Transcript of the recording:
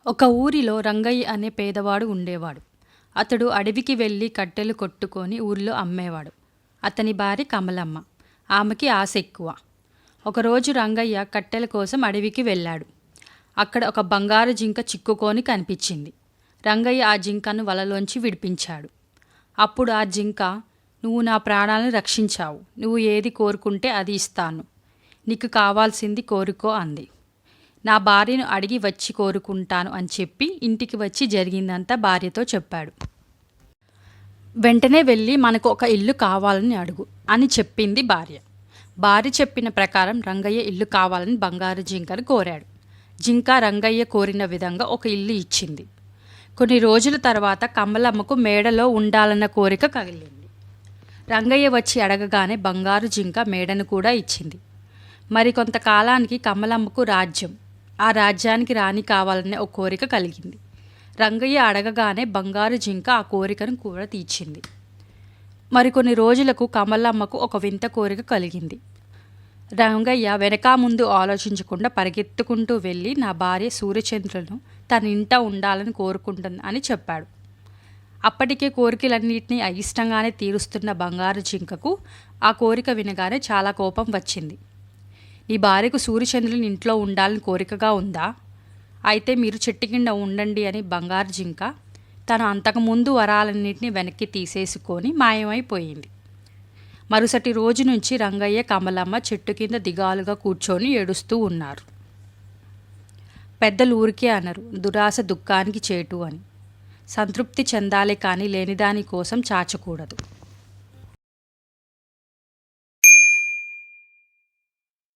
ఒక ఊరిలో రంగయ్య అనే పేదవాడు ఉండేవాడు. అతడు అడవికి వెళ్ళి కట్టెలు కొట్టుకొని ఊరిలో అమ్మేవాడు. అతని భార్య కమలమ్మ. ఆమెకి ఆశ ఎక్కువ. ఒకరోజు రంగయ్య కట్టెల కోసం అడవికి వెళ్ళాడు. అక్కడ ఒక బంగారు జింక చిక్కుకొని కనిపించింది. రంగయ్య ఆ జింకను వలలోంచి విడిపించాడు. అప్పుడు ఆ జింక, "నువ్వు నా ప్రాణాలను రక్షించావు. నువ్వు ఏది కోరుకుంటే అది ఇస్తాను. నీకు కావాల్సింది కోరుకో" అంది. "నా భార్యను అడిగి వచ్చి కోరుకుంటాను" అని చెప్పి ఇంటికి వచ్చి జరిగిందంతా భార్యతో చెప్పాడు. వెంటనే వెళ్ళి "మనకు ఒక ఇల్లు కావాలని అడుగు" అని చెప్పింది భార్య. భార్య చెప్పిన ప్రకారం రంగయ్య ఇల్లు కావాలని బంగారు జింకను కోరాడు. జింక రంగయ్య కోరిన విధంగా ఒక ఇల్లు ఇచ్చింది. కొన్ని రోజుల తర్వాత కమలమ్మకు మేడలో ఉండాలన్న కోరిక కలిగింది. రంగయ్య వచ్చి అడగగానే బంగారు జింక మేడను కూడా ఇచ్చింది. మరి కొంతకాలానికి కమలమ్మకు రాజ్యం, ఆ రాజ్యానికి రాణి కావాలనే ఒక కోరిక కలిగింది. రంగయ్య అడగగానే బంగారు జింక ఆ కోరికను కూడా తీర్చింది. మరికొన్ని రోజులకు కమలమ్మకు ఒక వింత కోరిక కలిగింది. రంగయ్య వెనక ముందు ఆలోచించకుండా పరిగెత్తుకుంటూ వెళ్ళి, "నా భార్య సూర్యచంద్రులను తన ఇంట ఉండాలని కోరుకుంటుంది" అని చెప్పాడు. అప్పటికే కోరికలన్నింటినీ అయిష్టంగానే తీరుస్తున్న బంగారు జింకకు ఆ కోరిక వినగానే చాలా కోపం వచ్చింది. "నీ భార్యకు సూర్యచంద్రుని ఇంట్లో ఉండాలని కోరికగా ఉందా? అయితే మీరు చెట్టు కింద ఉండండి" అని బంగారు జింక తను అంతకుముందు వరాలన్నింటినీ వెనక్కి తీసేసుకొని మాయమైపోయింది. మరుసటి రోజు నుంచి రంగయ్య కమలమ్మ చెట్టు కింద దిగాలుగా కూర్చొని ఏడుస్తూ ఉన్నారు. పెద్దలు ఊరికే అనరు, "దురాశ దుఃఖానికి చేటు" అని. సంతృప్తి చెందాలే కానీ లేనిదాని కోసం చాచకూడదు.